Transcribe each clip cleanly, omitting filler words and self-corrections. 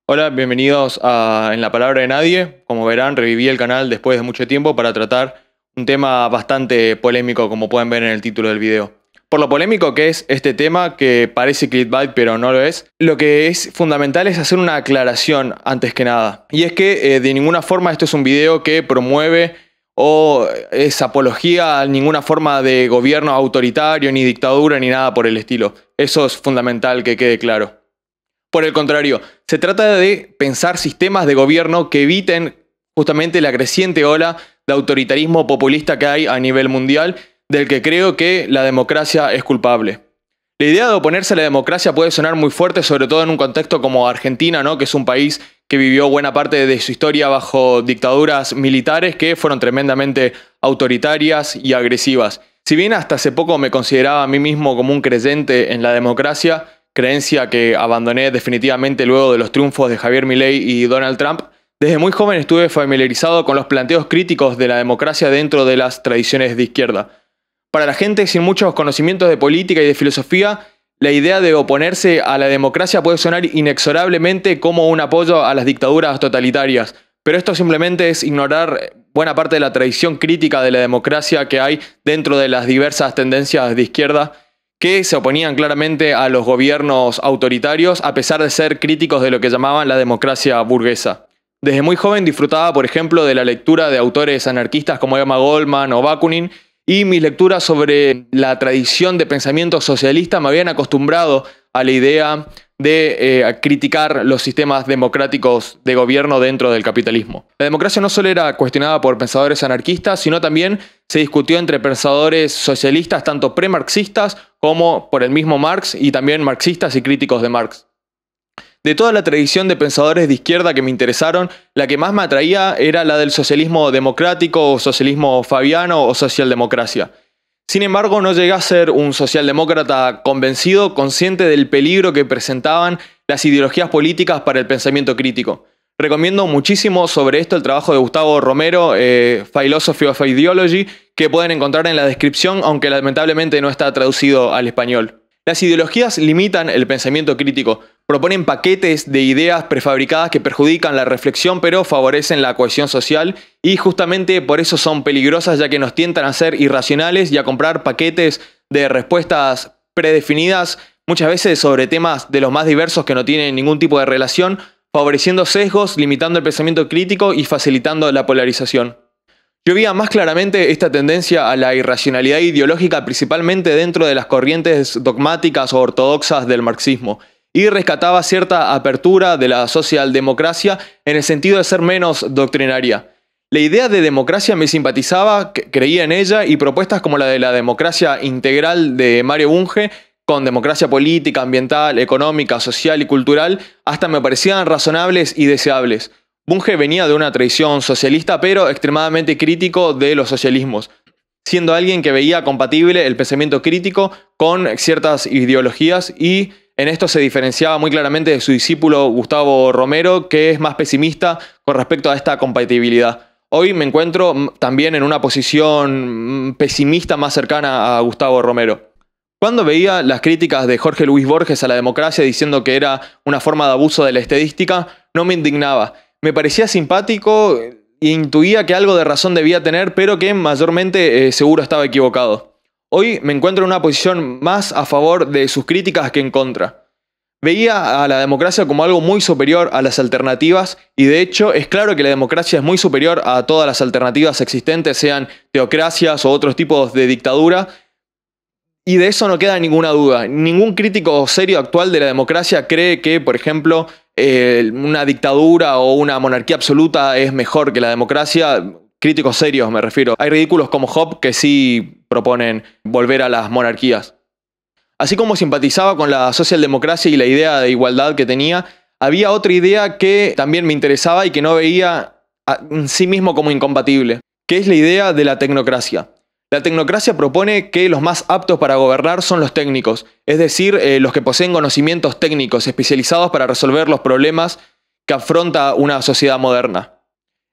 Hola, bienvenidos a En la Palabra de Nadie. Como verán, reviví el canal después de mucho tiempo para tratar un tema bastante polémico, como pueden ver en el título del video. Por lo polémico que es este tema, que parece clickbait pero no lo es, lo que es fundamental es hacer una aclaración antes que nada. Y es que de ninguna forma esto es un video que promueve o es apología a ninguna forma de gobierno autoritario, ni dictadura, ni nada por el estilo. Eso es fundamental que quede claro. Por el contrario, se trata de pensar sistemas de gobierno que eviten justamente la creciente ola de autoritarismo populista que hay a nivel mundial, del que creo que la democracia es culpable. La idea de oponerse a la democracia puede sonar muy fuerte, sobre todo en un contexto como Argentina, ¿no? Que es un país que vivió buena parte de su historia bajo dictaduras militares que fueron tremendamente autoritarias y agresivas. Si bien hasta hace poco me consideraba a mí mismo como un creyente en la democracia, creencia que abandoné definitivamente luego de los triunfos de Javier Milei y Donald Trump, desde muy joven estuve familiarizado con los planteos críticos de la democracia dentro de las tradiciones de izquierda. Para la gente sin muchos conocimientos de política y de filosofía, la idea de oponerse a la democracia puede sonar inexorablemente como un apoyo a las dictaduras totalitarias, pero esto simplemente es ignorar buena parte de la tradición crítica de la democracia que hay dentro de las diversas tendencias de izquierda que se oponían claramente a los gobiernos autoritarios a pesar de ser críticos de lo que llamaban la democracia burguesa. Desde muy joven disfrutaba, por ejemplo, de la lectura de autores anarquistas como Emma Goldman o Bakunin, y mis lecturas sobre la tradición de pensamiento socialista me habían acostumbrado a la idea de criticar los sistemas democráticos de gobierno dentro del capitalismo. La democracia no solo era cuestionada por pensadores anarquistas, sino también se discutió entre pensadores socialistas tanto premarxistas como por el mismo Marx, y también marxistas y críticos de Marx. De toda la tradición de pensadores de izquierda que me interesaron, la que más me atraía era la del socialismo democrático o socialismo fabiano o socialdemocracia. Sin embargo, no llegué a ser un socialdemócrata convencido, consciente del peligro que presentaban las ideologías políticas para el pensamiento crítico. Recomiendo muchísimo sobre esto el trabajo de Gustavo Romero, Philosophy of Ideology, que pueden encontrar en la descripción, aunque lamentablemente no está traducido al español. Las ideologías limitan el pensamiento crítico, proponen paquetes de ideas prefabricadas que perjudican la reflexión pero favorecen la cohesión social, y justamente por eso son peligrosas, ya que nos tientan a ser irracionales y a comprar paquetes de respuestas predefinidas, muchas veces sobre temas de los más diversos que no tienen ningún tipo de relación, favoreciendo sesgos, limitando el pensamiento crítico y facilitando la polarización. Yo veía más claramente esta tendencia a la irracionalidad ideológica principalmente dentro de las corrientes dogmáticas o ortodoxas del marxismo, y rescataba cierta apertura de la socialdemocracia en el sentido de ser menos doctrinaria. La idea de democracia me simpatizaba, creía en ella, y propuestas como la de la democracia integral de Mario Bunge, con democracia política, ambiental, económica, social y cultural, hasta me parecían razonables y deseables. Bunge venía de una tradición socialista pero extremadamente crítico de los socialismos, siendo alguien que veía compatible el pensamiento crítico con ciertas ideologías, y en esto se diferenciaba muy claramente de su discípulo Gustavo Romero, que es más pesimista con respecto a esta compatibilidad. Hoy me encuentro también en una posición pesimista más cercana a Gustavo Romero. Cuando veía las críticas de Jorge Luis Borges a la democracia diciendo que era una forma de abuso de la estadística, no me indignaba. Me parecía simpático e intuía que algo de razón debía tener, pero que mayormente seguro estaba equivocado. Hoy me encuentro en una posición más a favor de sus críticas que en contra. Veía a la democracia como algo muy superior a las alternativas, y de hecho es claro que la democracia es muy superior a todas las alternativas existentes, sean teocracias o otros tipos de dictadura, y de eso no queda ninguna duda. Ningún crítico serio actual de la democracia cree que, por ejemplo, una dictadura o una monarquía absoluta es mejor que la democracia. Críticos serios me refiero. Hay ridículos como Hobbes que sí proponen volver a las monarquías. Así como simpatizaba con la socialdemocracia y la idea de igualdad que tenía, había otra idea que también me interesaba y que no veía en sí mismo como incompatible, que es la idea de la tecnocracia. La tecnocracia propone que los más aptos para gobernar son los técnicos, es decir, los que poseen conocimientos técnicos especializados para resolver los problemas que afronta una sociedad moderna.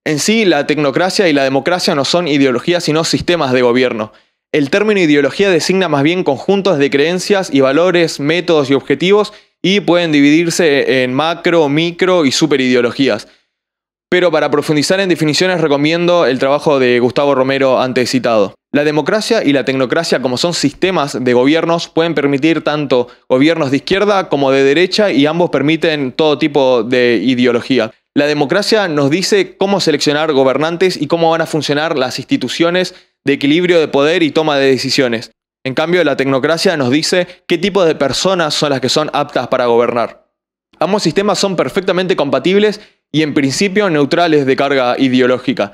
En sí, la tecnocracia y la democracia no son ideologías sino sistemas de gobierno. El término ideología designa más bien conjuntos de creencias y valores, métodos y objetivos, y pueden dividirse en macro, micro y superideologías. Pero para profundizar en definiciones recomiendo el trabajo de Gustavo Romero antes citado. La democracia y la tecnocracia, como son sistemas de gobiernos, pueden permitir tanto gobiernos de izquierda como de derecha, y ambos permiten todo tipo de ideología. La democracia nos dice cómo seleccionar gobernantes y cómo van a funcionar las instituciones de equilibrio de poder y toma de decisiones. En cambio, la tecnocracia nos dice qué tipo de personas son las que son aptas para gobernar. Ambos sistemas son perfectamente compatibles y en principio neutrales de carga ideológica.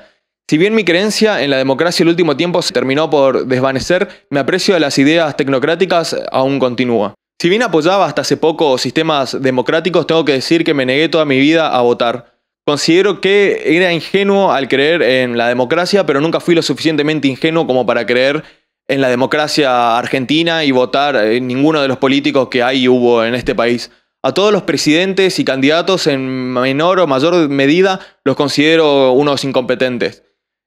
Si bien mi creencia en la democracia el último tiempo se terminó por desvanecer, mi aprecio de las ideas tecnocráticas aún continúa. Si bien apoyaba hasta hace poco sistemas democráticos, tengo que decir que me negué toda mi vida a votar. Considero que era ingenuo al creer en la democracia, pero nunca fui lo suficientemente ingenuo como para creer en la democracia argentina y votar en ninguno de los políticos que hay y hubo en este país. A todos los presidentes y candidatos en menor o mayor medida los considero unos incompetentes.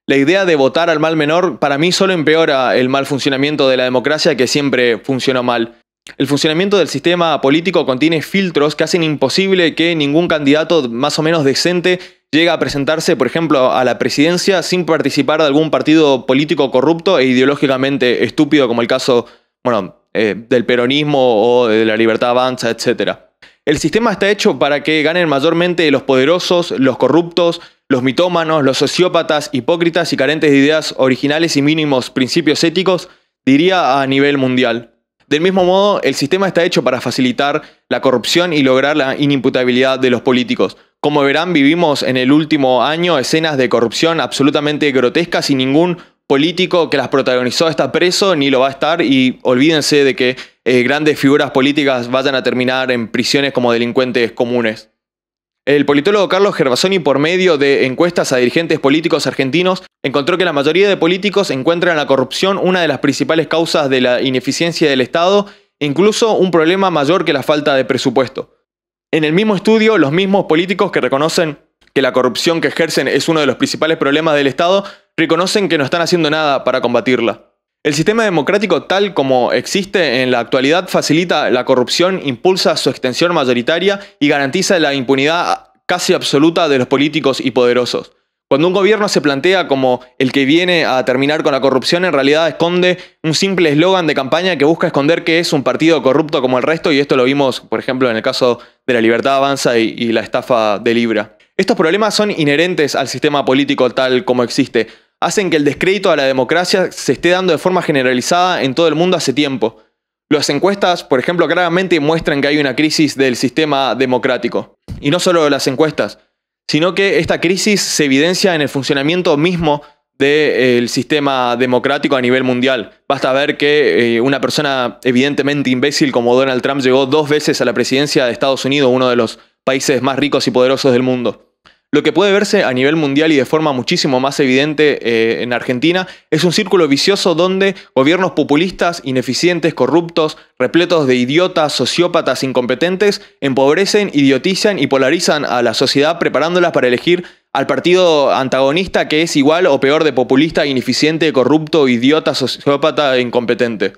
La idea de votar al mal menor para mí solo empeora el mal funcionamiento de la democracia, que siempre funcionó mal. El funcionamiento del sistema político contiene filtros que hacen imposible que ningún candidato más o menos decente llegue a presentarse, por ejemplo, a la presidencia sin participar de algún partido político corrupto e ideológicamente estúpido, como el caso, del peronismo o de la Libertad Avanza, etc. El sistema está hecho para que ganen mayormente los poderosos, los corruptos, los mitómanos, los sociópatas, hipócritas y carentes de ideas originales y mínimos principios éticos, diría a nivel mundial. Del mismo modo, el sistema está hecho para facilitar la corrupción y lograr la inimputabilidad de los políticos. Como verán, vivimos en el último año escenas de corrupción absolutamente grotescas y ningún político que las protagonizó está preso ni lo va a estar, y olvídense de que grandes figuras políticas vayan a terminar en prisiones como delincuentes comunes. El politólogo Carlos Gervasoni, por medio de encuestas a dirigentes políticos argentinos, encontró que la mayoría de políticos encuentran la corrupción una de las principales causas de la ineficiencia del Estado, e incluso un problema mayor que la falta de presupuesto. En el mismo estudio, los mismos políticos que reconocen que la corrupción que ejercen es uno de los principales problemas del Estado, reconocen que no están haciendo nada para combatirla. El sistema democrático tal como existe en la actualidad facilita la corrupción, impulsa su extensión mayoritaria y garantiza la impunidad casi absoluta de los políticos y poderosos. Cuando un gobierno se plantea como el que viene a terminar con la corrupción, en realidad esconde un simple eslogan de campaña que busca esconder que es un partido corrupto como el resto, y esto lo vimos, por ejemplo, en el caso de la Libertad Avanza y la estafa de Libra. Estos problemas son inherentes al sistema político tal como existe. Hacen que el descrédito a la democracia se esté dando de forma generalizada en todo el mundo hace tiempo. Las encuestas, por ejemplo, claramente muestran que hay una crisis del sistema democrático. Y no solo las encuestas, sino que esta crisis se evidencia en el funcionamiento mismo del sistema democrático a nivel mundial. Basta ver que una persona evidentemente imbécil como Donald Trump llegó 2 veces a la presidencia de Estados Unidos, uno de los países más ricos y poderosos del mundo. Lo que puede verse a nivel mundial y de forma muchísimo más evidente en Argentina es un círculo vicioso donde gobiernos populistas, ineficientes, corruptos, repletos de idiotas, sociópatas, incompetentes, empobrecen, idiotizan y polarizan a la sociedad, preparándolas para elegir al partido antagonista, que es igual o peor de populista, ineficiente, corrupto, idiota, sociópata e incompetente.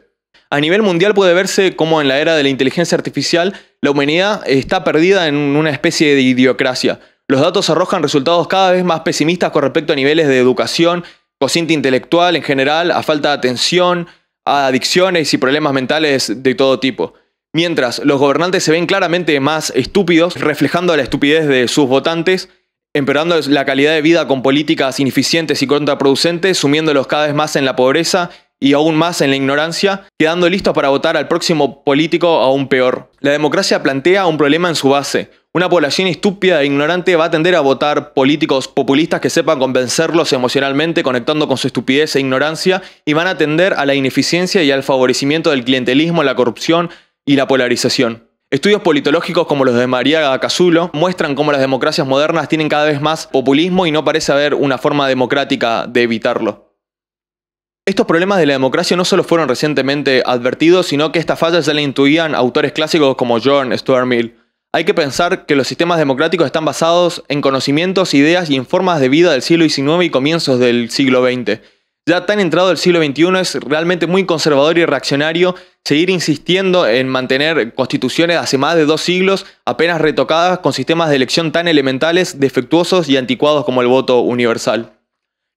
A nivel mundial puede verse como en la era de la inteligencia artificial la humanidad está perdida en una especie de idiocracia. Los datos arrojan resultados cada vez más pesimistas con respecto a niveles de educación, cociente intelectual en general, a falta de atención, a adicciones y problemas mentales de todo tipo. Mientras los gobernantes se ven claramente más estúpidos, reflejando la estupidez de sus votantes, empeorando la calidad de vida con políticas ineficientes y contraproducentes, sumiéndolos cada vez más en la pobreza y aún más en la ignorancia, quedando listos para votar al próximo político aún peor. La democracia plantea un problema en su base. Una población estúpida e ignorante va a tender a votar políticos populistas que sepan convencerlos emocionalmente, conectando con su estupidez e ignorancia, y van a tender a la ineficiencia y al favorecimiento del clientelismo, la corrupción y la polarización. Estudios politológicos como los de María Casulo muestran cómo las democracias modernas tienen cada vez más populismo y no parece haber una forma democrática de evitarlo. Estos problemas de la democracia no solo fueron recientemente advertidos, sino que estas fallas ya le intuían autores clásicos como John Stuart Mill. Hay que pensar que los sistemas democráticos están basados en conocimientos, ideas y en formas de vida del siglo XIX y comienzos del siglo XX. Ya tan entrado el siglo XXI es realmente muy conservador y reaccionario seguir insistiendo en mantener constituciones hace más de 2 siglos apenas retocadas con sistemas de elección tan elementales, defectuosos y anticuados como el voto universal.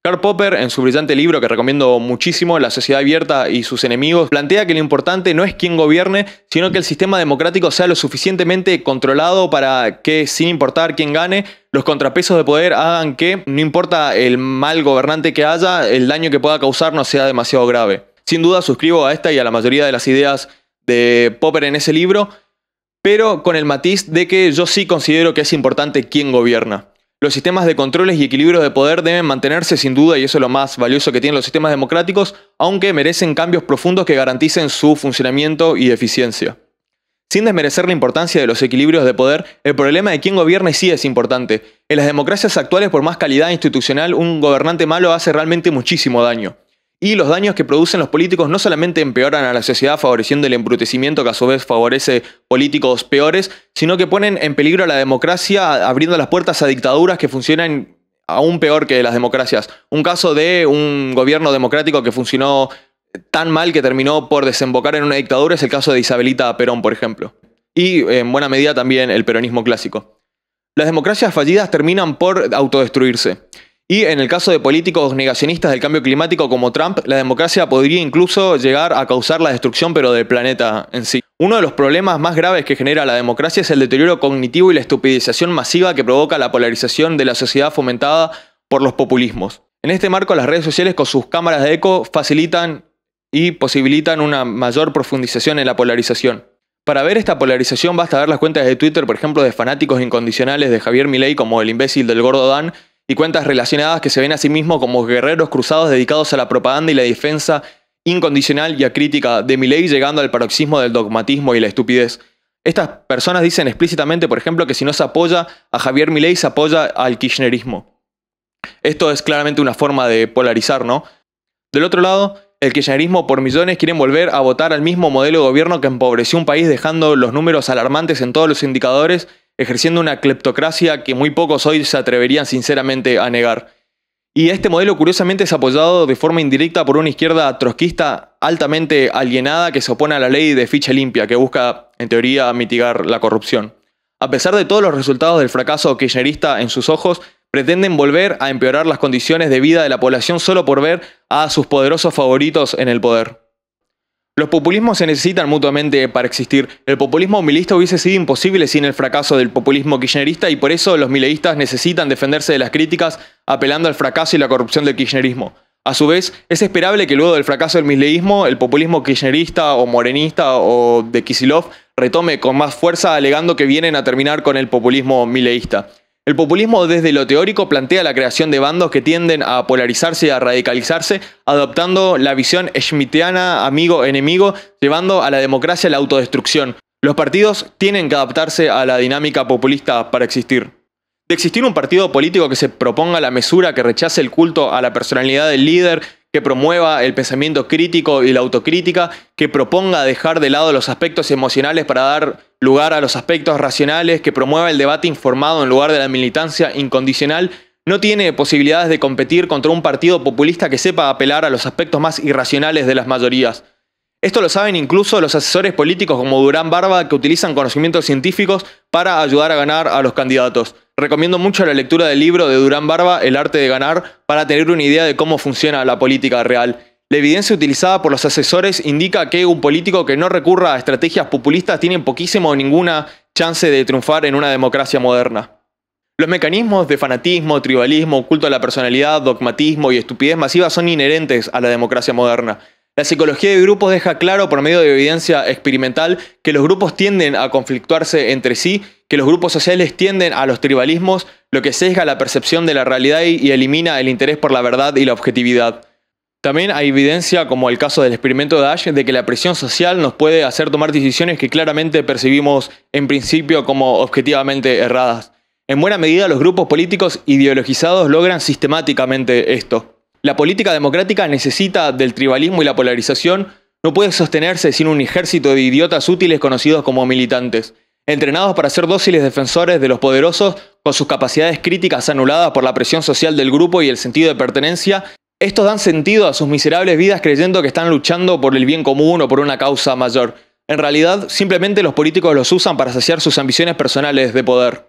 Karl Popper, en su brillante libro que recomiendo muchísimo, La sociedad abierta y sus enemigos, plantea que lo importante no es quién gobierne, sino que el sistema democrático sea lo suficientemente controlado para que, sin importar quién gane, los contrapesos de poder hagan que, no importa el mal gobernante que haya, el daño que pueda causar no sea demasiado grave. Sin duda suscribo a esta y a la mayoría de las ideas de Popper en ese libro, pero con el matiz de que yo sí considero que es importante quién gobierna. Los sistemas de controles y equilibrios de poder deben mantenerse sin duda, y eso es lo más valioso que tienen los sistemas democráticos, aunque merecen cambios profundos que garanticen su funcionamiento y eficiencia. Sin desmerecer la importancia de los equilibrios de poder, el problema de quién gobierna sí es importante. En las democracias actuales, por más calidad institucional, un gobernante malo hace realmente muchísimo daño. Y los daños que producen los políticos no solamente empeoran a la sociedad favoreciendo el embrutecimiento que a su vez favorece políticos peores, sino que ponen en peligro a la democracia abriendo las puertas a dictaduras que funcionan aún peor que las democracias. Un caso de un gobierno democrático que funcionó tan mal que terminó por desembocar en una dictadura es el caso de Isabelita Perón, por ejemplo. Y en buena medida también el peronismo clásico. Las democracias fallidas terminan por autodestruirse. Y en el caso de políticos negacionistas del cambio climático como Trump, la democracia podría incluso llegar a causar la destrucción pero del planeta en sí. Uno de los problemas más graves que genera la democracia es el deterioro cognitivo y la estupidización masiva que provoca la polarización de la sociedad fomentada por los populismos. En este marco, las redes sociales con sus cámaras de eco facilitan y posibilitan una mayor profundización en la polarización. Para ver esta polarización basta ver las cuentas de Twitter, por ejemplo, de fanáticos incondicionales de Javier Milei como el imbécil del gordo Dan, y cuentas relacionadas que se ven a sí mismos como guerreros cruzados dedicados a la propaganda y la defensa incondicional y acrítica de Milei, llegando al paroxismo del dogmatismo y la estupidez. Estas personas dicen explícitamente, por ejemplo, que si no se apoya a Javier Milei, se apoya al kirchnerismo. Esto es claramente una forma de polarizar, ¿no? Del otro lado, el kirchnerismo por millones quieren volver a votar al mismo modelo de gobierno que empobreció un país dejando los números alarmantes en todos los indicadores, ejerciendo una cleptocracia que muy pocos hoy se atreverían sinceramente a negar. Y este modelo curiosamente es apoyado de forma indirecta por una izquierda trotskista altamente alienada que se opone a la ley de ficha limpia, que busca, en teoría, mitigar la corrupción. A pesar de todos los resultados del fracaso kirchnerista en sus ojos, pretenden volver a empeorar las condiciones de vida de la población solo por ver a sus poderosos favoritos en el poder. Los populismos se necesitan mutuamente para existir. El populismo mileísta hubiese sido imposible sin el fracaso del populismo kirchnerista y por eso los mileístas necesitan defenderse de las críticas apelando al fracaso y la corrupción del kirchnerismo. A su vez, es esperable que luego del fracaso del mileísmo, el populismo kirchnerista o morenista o de Kicillof retome con más fuerza alegando que vienen a terminar con el populismo mileísta. El populismo desde lo teórico plantea la creación de bandos que tienden a polarizarse y a radicalizarse, adoptando la visión schmittiana amigo-enemigo, llevando a la democracia la autodestrucción. Los partidos tienen que adaptarse a la dinámica populista para existir. De existir un partido político que se proponga la mesura, que rechace el culto a la personalidad del líder, que promueva el pensamiento crítico y la autocrítica, que proponga dejar de lado los aspectos emocionales para dar lugar a los aspectos racionales, que promueva el debate informado en lugar de la militancia incondicional, no tiene posibilidades de competir contra un partido populista que sepa apelar a los aspectos más irracionales de las mayorías. Esto lo saben incluso los asesores políticos como Durán Barba, que utilizan conocimientos científicos para ayudar a ganar a los candidatos. Recomiendo mucho la lectura del libro de Durán Barba, El arte de ganar, para tener una idea de cómo funciona la política real. La evidencia utilizada por los asesores indica que un político que no recurra a estrategias populistas tiene poquísima o ninguna chance de triunfar en una democracia moderna. Los mecanismos de fanatismo, tribalismo, culto a la personalidad, dogmatismo y estupidez masiva son inherentes a la democracia moderna. La psicología de grupos deja claro por medio de evidencia experimental que los grupos tienden a conflictuarse entre sí, que los grupos sociales tienden a los tribalismos, lo que sesga la percepción de la realidad y elimina el interés por la verdad y la objetividad. También hay evidencia, como el caso del experimento de Ash, de que la presión social nos puede hacer tomar decisiones que claramente percibimos en principio como objetivamente erradas. En buena medida, los grupos políticos ideologizados logran sistemáticamente esto. La política democrática necesita del tribalismo y la polarización, no puede sostenerse sin un ejército de idiotas útiles conocidos como militantes, entrenados para ser dóciles defensores de los poderosos con sus capacidades críticas anuladas por la presión social del grupo y el sentido de pertenencia, Estos dan sentido a sus miserables vidas creyendo que están luchando por el bien común o por una causa mayor. En realidad, simplemente los políticos los usan para saciar sus ambiciones personales de poder.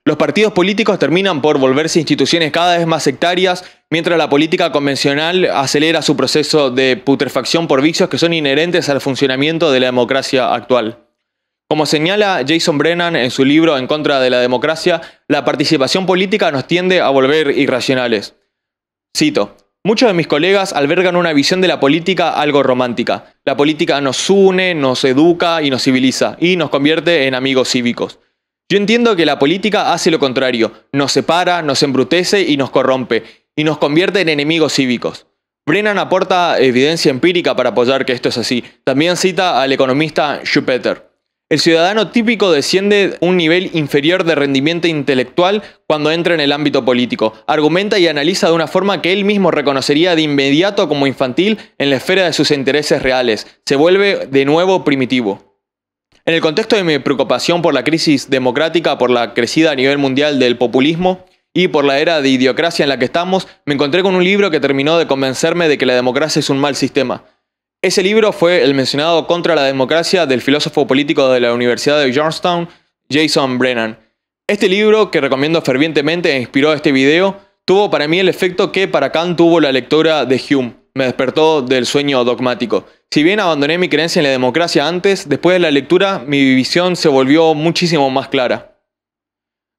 Los partidos políticos terminan por volverse instituciones cada vez más sectarias, mientras la política convencional acelera su proceso de putrefacción por vicios que son inherentes al funcionamiento de la democracia actual. Como señala Jason Brennan en su libro En contra de la democracia, la participación política nos tiende a volver irracionales. Cito: muchos de mis colegas albergan una visión de la política algo romántica. La política nos une, nos educa y nos civiliza, y nos convierte en amigos cívicos. Yo entiendo que la política hace lo contrario, nos separa, nos embrutece y nos corrompe, y nos convierte en enemigos cívicos. Brennan aporta evidencia empírica para apoyar que esto es así. También cita al economista Schumpeter. El ciudadano típico desciende un nivel inferior de rendimiento intelectual cuando entra en el ámbito político. Argumenta y analiza de una forma que él mismo reconocería de inmediato como infantil en la esfera de sus intereses reales. Se vuelve de nuevo primitivo. En el contexto de mi preocupación por la crisis democrática, por la crecida a nivel mundial del populismo y por la era de idiocracia en la que estamos, me encontré con un libro que terminó de convencerme de que la democracia es un mal sistema. Ese libro fue el mencionado Contra la democracia del filósofo político de la Universidad de Georgetown, Jason Brennan. Este libro, que recomiendo fervientemente e inspiró este video, tuvo para mí el efecto que para Kant tuvo la lectura de Hume. Me despertó del sueño dogmático. Si bien abandoné mi creencia en la democracia antes, después de la lectura mi visión se volvió muchísimo más clara.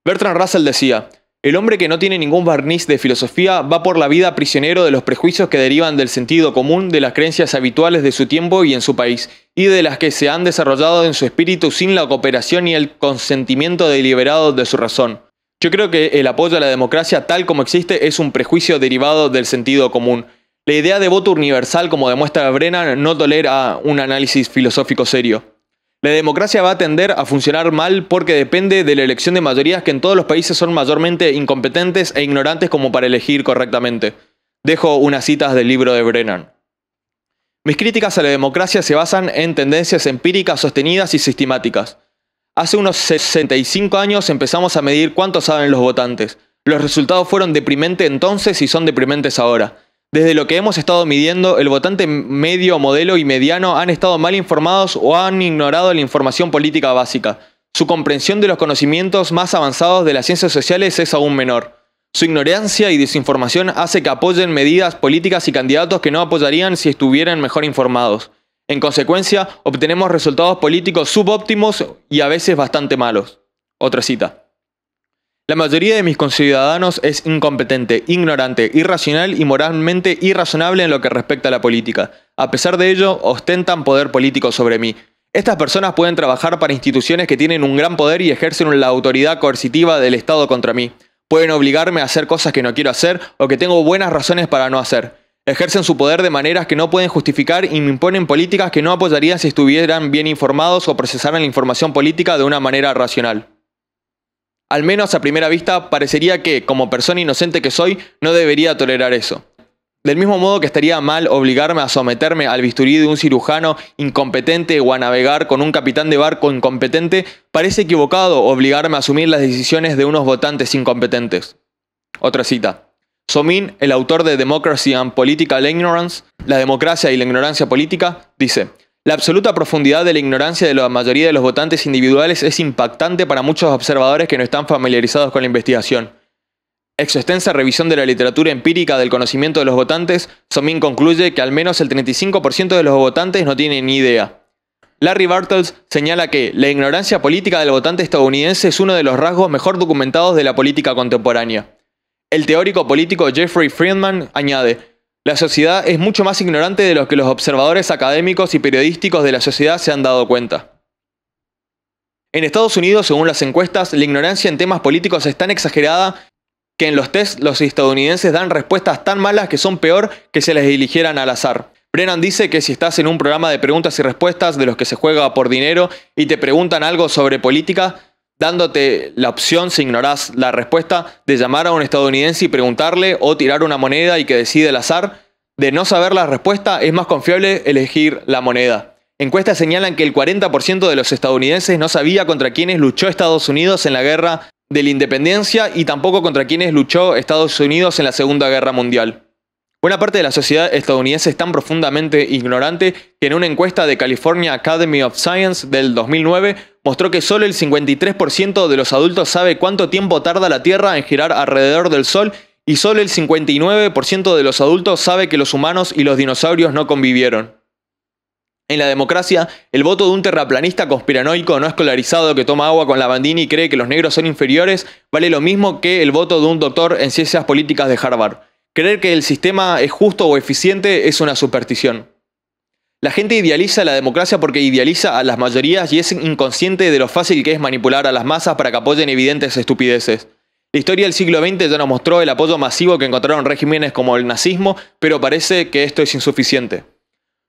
Bertrand Russell decía: el hombre que no tiene ningún barniz de filosofía va por la vida prisionero de los prejuicios que derivan del sentido común, de las creencias habituales de su tiempo y en su país, y de las que se han desarrollado en su espíritu sin la cooperación y el consentimiento deliberado de su razón. Yo creo que el apoyo a la democracia tal como existe es un prejuicio derivado del sentido común. La idea de voto universal, como demuestra Brennan, no tolera un análisis filosófico serio. La democracia va a tender a funcionar mal porque depende de la elección de mayorías que en todos los países son mayormente incompetentes e ignorantes como para elegir correctamente. Dejo unas citas del libro de Brennan. Mis críticas a la democracia se basan en tendencias empíricas sostenidas y sistemáticas. Hace unos 65 años empezamos a medir cuánto saben los votantes. Los resultados fueron deprimentes entonces y son deprimentes ahora. Desde lo que hemos estado midiendo, el votante medio, modelo y mediano han estado mal informados o han ignorado la información política básica. Su comprensión de los conocimientos más avanzados de las ciencias sociales es aún menor. Su ignorancia y desinformación hace que apoyen medidas políticas y candidatos que no apoyarían si estuvieran mejor informados. En consecuencia, obtenemos resultados políticos subóptimos y a veces bastante malos. Otra cita. La mayoría de mis conciudadanos es incompetente, ignorante, irracional y moralmente irrazonable en lo que respecta a la política. A pesar de ello, ostentan poder político sobre mí. Estas personas pueden trabajar para instituciones que tienen un gran poder y ejercen la autoridad coercitiva del Estado contra mí. Pueden obligarme a hacer cosas que no quiero hacer o que tengo buenas razones para no hacer. Ejercen su poder de maneras que no pueden justificar y me imponen políticas que no apoyarían si estuvieran bien informados o procesaran la información política de una manera racional. Al menos a primera vista parecería que, como persona inocente que soy, no debería tolerar eso. Del mismo modo que estaría mal obligarme a someterme al bisturí de un cirujano incompetente o a navegar con un capitán de barco incompetente, parece equivocado obligarme a asumir las decisiones de unos votantes incompetentes. Otra cita. Somin, el autor de Democracy and Political Ignorance, La democracia y la ignorancia política, dice: la absoluta profundidad de la ignorancia de la mayoría de los votantes individuales es impactante para muchos observadores que no están familiarizados con la investigación. En su extensa revisión de la literatura empírica del conocimiento de los votantes, Somin concluye que al menos el 35% de los votantes no tienen ni idea. Larry Bartels señala que la ignorancia política del votante estadounidense es uno de los rasgos mejor documentados de la política contemporánea. El teórico político Jeffrey Friedman añade: la sociedad es mucho más ignorante de lo que los observadores académicos y periodísticos de la sociedad se han dado cuenta. En Estados Unidos, según las encuestas, la ignorancia en temas políticos es tan exagerada que en los tests los estadounidenses dan respuestas tan malas que son peor que se les eligieran al azar. Brennan dice que si estás en un programa de preguntas y respuestas de los que se juega por dinero y te preguntan algo sobre política, dándote la opción, si ignorás la respuesta, de llamar a un estadounidense y preguntarle o tirar una moneda y que decide al azar, de no saber la respuesta es más confiable elegir la moneda. Encuestas señalan que el 40% de los estadounidenses no sabía contra quiénes luchó Estados Unidos en la guerra de la independencia y tampoco contra quiénes luchó Estados Unidos en la Segunda Guerra Mundial. Buena parte de la sociedad estadounidense es tan profundamente ignorante que en una encuesta de California Academy of Science del 2009 mostró que solo el 53% de los adultos sabe cuánto tiempo tarda la Tierra en girar alrededor del Sol y solo el 59% de los adultos sabe que los humanos y los dinosaurios no convivieron. En la democracia, el voto de un terraplanista conspiranoico no escolarizado que toma agua con lavandina y cree que los negros son inferiores vale lo mismo que el voto de un doctor en ciencias políticas de Harvard. Creer que el sistema es justo o eficiente es una superstición. La gente idealiza la democracia porque idealiza a las mayorías y es inconsciente de lo fácil que es manipular a las masas para que apoyen evidentes estupideces. La historia del siglo XX ya nos mostró el apoyo masivo que encontraron regímenes como el nazismo, pero parece que esto es insuficiente.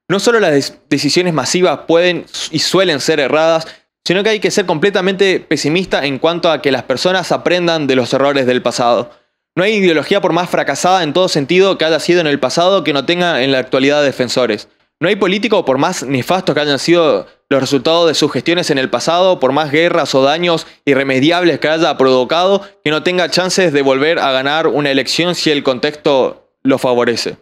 No solo las decisiones masivas pueden y suelen ser erradas, sino que hay que ser completamente pesimista en cuanto a que las personas aprendan de los errores del pasado. No hay ideología por más fracasada en todo sentido que haya sido en el pasado que no tenga en la actualidad defensores. No hay político por más nefastos que hayan sido los resultados de sus gestiones en el pasado, por más guerras o daños irremediables que haya provocado, que no tenga chances de volver a ganar una elección si el contexto lo favorece.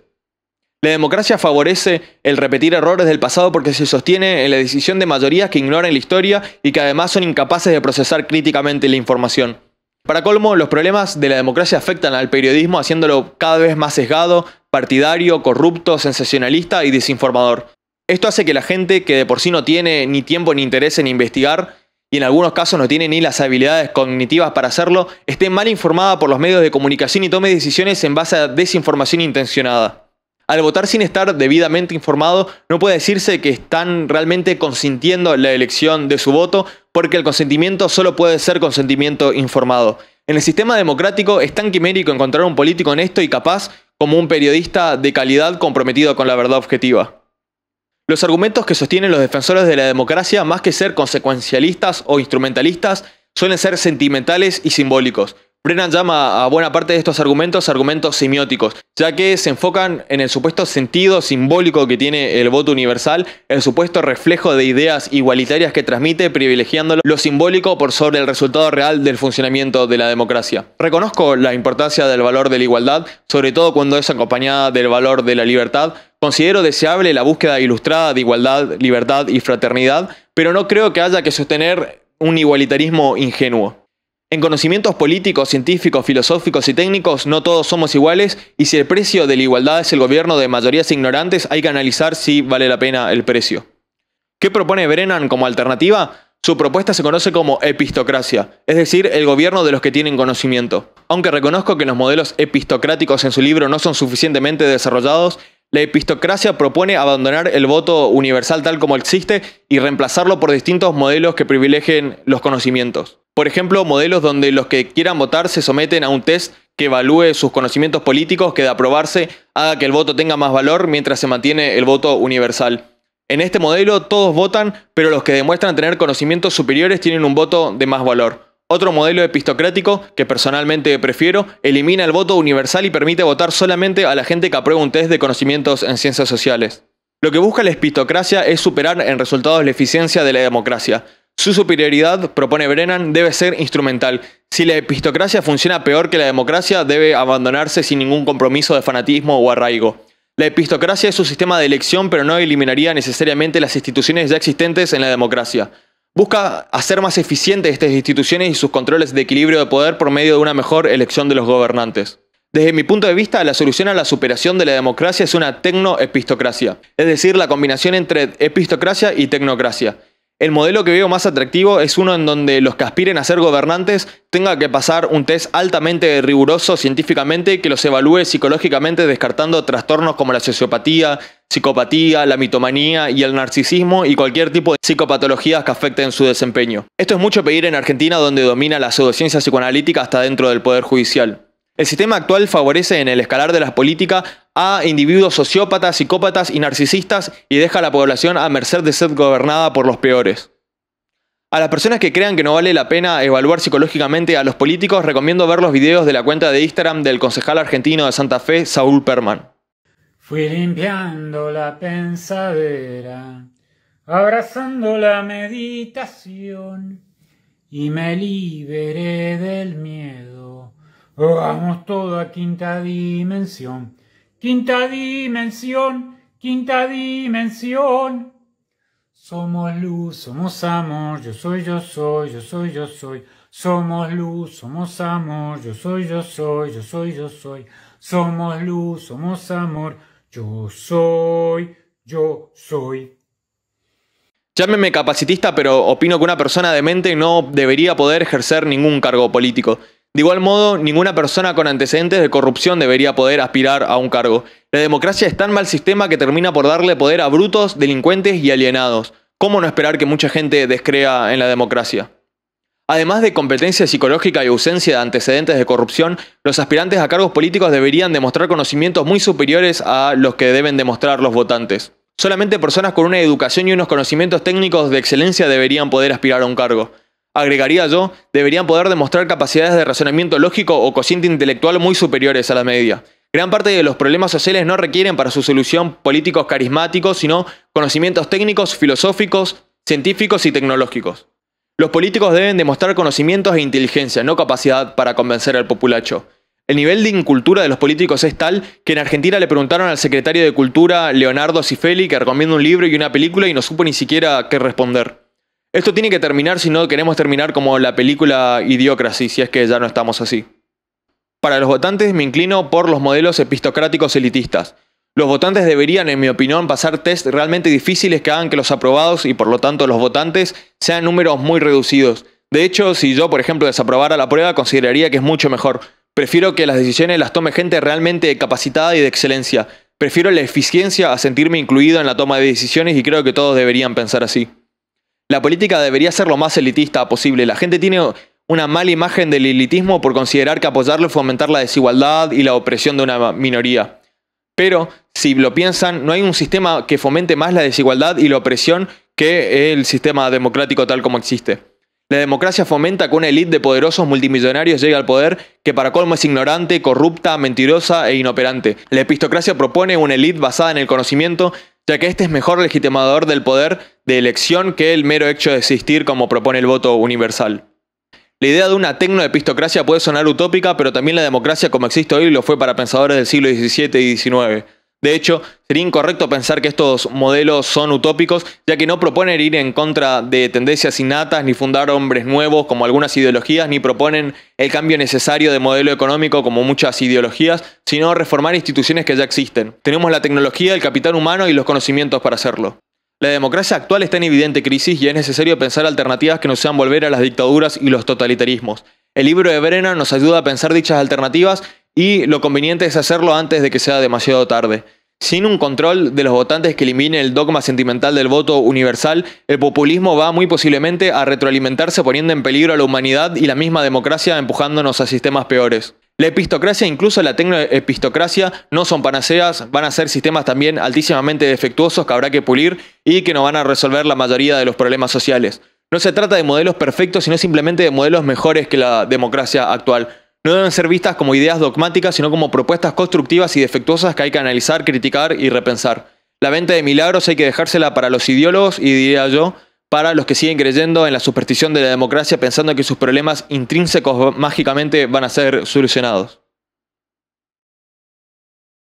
La democracia favorece el repetir errores del pasado porque se sostiene en la decisión de mayorías que ignoran la historia y que además son incapaces de procesar críticamente la información. Para colmo, los problemas de la democracia afectan al periodismo haciéndolo cada vez más sesgado, partidario, corrupto, sensacionalista y desinformador. Esto hace que la gente que de por sí no tiene ni tiempo ni interés en investigar, y en algunos casos no tiene ni las habilidades cognitivas para hacerlo, esté mal informada por los medios de comunicación y tome decisiones en base a desinformación intencionada. Al votar sin estar debidamente informado, no puede decirse que están realmente consintiendo la elección de su voto, porque el consentimiento solo puede ser consentimiento informado. En el sistema democrático es tan quimérico encontrar un político honesto y capaz como un periodista de calidad comprometido con la verdad objetiva. Los argumentos que sostienen los defensores de la democracia, más que ser consecuencialistas o instrumentalistas, suelen ser sentimentales y simbólicos. Brennan llama a buena parte de estos argumentos semióticos, ya que se enfocan en el supuesto sentido simbólico que tiene el voto universal, el supuesto reflejo de ideas igualitarias que transmite, privilegiando lo simbólico por sobre el resultado real del funcionamiento de la democracia. Reconozco la importancia del valor de la igualdad, sobre todo cuando es acompañada del valor de la libertad. Considero deseable la búsqueda ilustrada de igualdad, libertad y fraternidad, pero no creo que haya que sostener un igualitarismo ingenuo. En conocimientos políticos, científicos, filosóficos y técnicos no todos somos iguales y si el precio de la igualdad es el gobierno de mayorías ignorantes hay que analizar si vale la pena el precio. ¿Qué propone Brennan como alternativa? Su propuesta se conoce como epistocracia, es decir, el gobierno de los que tienen conocimiento. Aunque reconozco que los modelos epistocráticos en su libro no son suficientemente desarrollados, la epistocracia propone abandonar el voto universal tal como existe y reemplazarlo por distintos modelos que privilegien los conocimientos. Por ejemplo, modelos donde los que quieran votar se someten a un test que evalúe sus conocimientos políticos que de aprobarse haga que el voto tenga más valor mientras se mantiene el voto universal. En este modelo todos votan, pero los que demuestran tener conocimientos superiores tienen un voto de más valor. Otro modelo epistocrático, que personalmente prefiero, elimina el voto universal y permite votar solamente a la gente que aprueba un test de conocimientos en ciencias sociales. Lo que busca la epistocracia es superar en resultados la eficiencia de la democracia. Su superioridad, propone Brennan, debe ser instrumental. Si la epistocracia funciona peor que la democracia, debe abandonarse sin ningún compromiso de fanatismo o arraigo. La epistocracia es un sistema de elección, pero no eliminaría necesariamente las instituciones ya existentes en la democracia. Busca hacer más eficientes estas instituciones y sus controles de equilibrio de poder por medio de una mejor elección de los gobernantes. Desde mi punto de vista, la solución a la superación de la democracia es una tecnoepistocracia, es decir, la combinación entre epistocracia y tecnocracia. El modelo que veo más atractivo es uno en donde los que aspiren a ser gobernantes tengan que pasar un test altamente riguroso científicamente que los evalúe psicológicamente descartando trastornos como la sociopatía, psicopatía, la mitomanía y el narcisismo y cualquier tipo de psicopatologías que afecten su desempeño. Esto es mucho pedir en Argentina donde domina la pseudociencia psicoanalítica hasta dentro del poder judicial. El sistema actual favorece en el escalar de la política a individuos sociópatas, psicópatas y narcisistas y deja a la población a merced de ser gobernada por los peores. A las personas que crean que no vale la pena evaluar psicológicamente a los políticos, recomiendo ver los videos de la cuenta de Instagram del concejal argentino de Santa Fe, Saúl Perman. Fui limpiando la pensadera, abrazando la meditación y me liberé del miedo. Vamos todo a quinta dimensión, quinta dimensión, quinta dimensión. Somos luz, somos amor, yo soy, yo soy, yo soy, yo soy. Somos luz, somos amor, yo soy, yo soy, yo soy, yo soy. Somos luz, somos amor, yo soy, yo soy. Llámeme capacitista, pero opino que una persona demente no debería poder ejercer ningún cargo político. De igual modo, ninguna persona con antecedentes de corrupción debería poder aspirar a un cargo. La democracia es tan mal sistema que termina por darle poder a brutos, delincuentes y alienados. ¿Cómo no esperar que mucha gente descrea en la democracia? Además de competencia psicológica y ausencia de antecedentes de corrupción, los aspirantes a cargos políticos deberían demostrar conocimientos muy superiores a los que deben demostrar los votantes. Solamente personas con una educación y unos conocimientos técnicos de excelencia deberían poder aspirar a un cargo. Agregaría yo, deberían poder demostrar capacidades de razonamiento lógico o cociente intelectual muy superiores a la media. Gran parte de los problemas sociales no requieren para su solución políticos carismáticos, sino conocimientos técnicos, filosóficos, científicos y tecnológicos. Los políticos deben demostrar conocimientos e inteligencia, no capacidad para convencer al populacho. El nivel de incultura de los políticos es tal que en Argentina le preguntaron al secretario de Cultura, Leonardo Cifelli, que recomienda un libro y una película y no supo ni siquiera qué responder. Esto tiene que terminar si no queremos terminar como la película Idiocracy, si es que ya no estamos así. Para los votantes me inclino por los modelos epistocráticos elitistas. Los votantes deberían, en mi opinión, pasar test realmente difíciles que hagan que los aprobados y por lo tanto los votantes sean números muy reducidos. De hecho, si yo, por ejemplo, desaprobara la prueba, consideraría que es mucho mejor. Prefiero que las decisiones las tome gente realmente capacitada y de excelencia. Prefiero la eficiencia a sentirme incluido en la toma de decisiones y creo que todos deberían pensar así. La política debería ser lo más elitista posible. La gente tiene una mala imagen del elitismo por considerar que apoyarlo es fomentar la desigualdad y la opresión de una minoría. Pero, si lo piensan, no hay un sistema que fomente más la desigualdad y la opresión que el sistema democrático tal como existe. La democracia fomenta que una élite de poderosos multimillonarios llegue al poder que para colmo es ignorante, corrupta, mentirosa e inoperante. La epistocracia propone una élite basada en el conocimiento, ya que este es mejor legitimador del poder de elección que el mero hecho de existir como propone el voto universal. La idea de una tecnoepistocracia puede sonar utópica, pero también la democracia como existe hoy lo fue para pensadores del siglo XVII y XIX. De hecho, sería incorrecto pensar que estos modelos son utópicos, ya que no proponen ir en contra de tendencias innatas, ni fundar hombres nuevos como algunas ideologías, ni proponen el cambio necesario de modelo económico como muchas ideologías, sino reformar instituciones que ya existen. Tenemos la tecnología, el capital humano y los conocimientos para hacerlo. La democracia actual está en evidente crisis y es necesario pensar alternativas que no sean volver a las dictaduras y los totalitarismos. El libro de Brennan nos ayuda a pensar dichas alternativas y lo conveniente es hacerlo antes de que sea demasiado tarde. Sin un control de los votantes que elimine el dogma sentimental del voto universal, el populismo va muy posiblemente a retroalimentarse poniendo en peligro a la humanidad y la misma democracia empujándonos a sistemas peores. La epistocracia e incluso la tecnoepistocracia no son panaceas, van a ser sistemas también altísimamente defectuosos que habrá que pulir y que no van a resolver la mayoría de los problemas sociales. No se trata de modelos perfectos, sino simplemente de modelos mejores que la democracia actual. No deben ser vistas como ideas dogmáticas, sino como propuestas constructivas y defectuosas que hay que analizar, criticar y repensar. La venta de milagros hay que dejársela para los ideólogos y, diría yo, para los que siguen creyendo en la superstición de la democracia pensando que sus problemas intrínsecos mágicamente van a ser solucionados.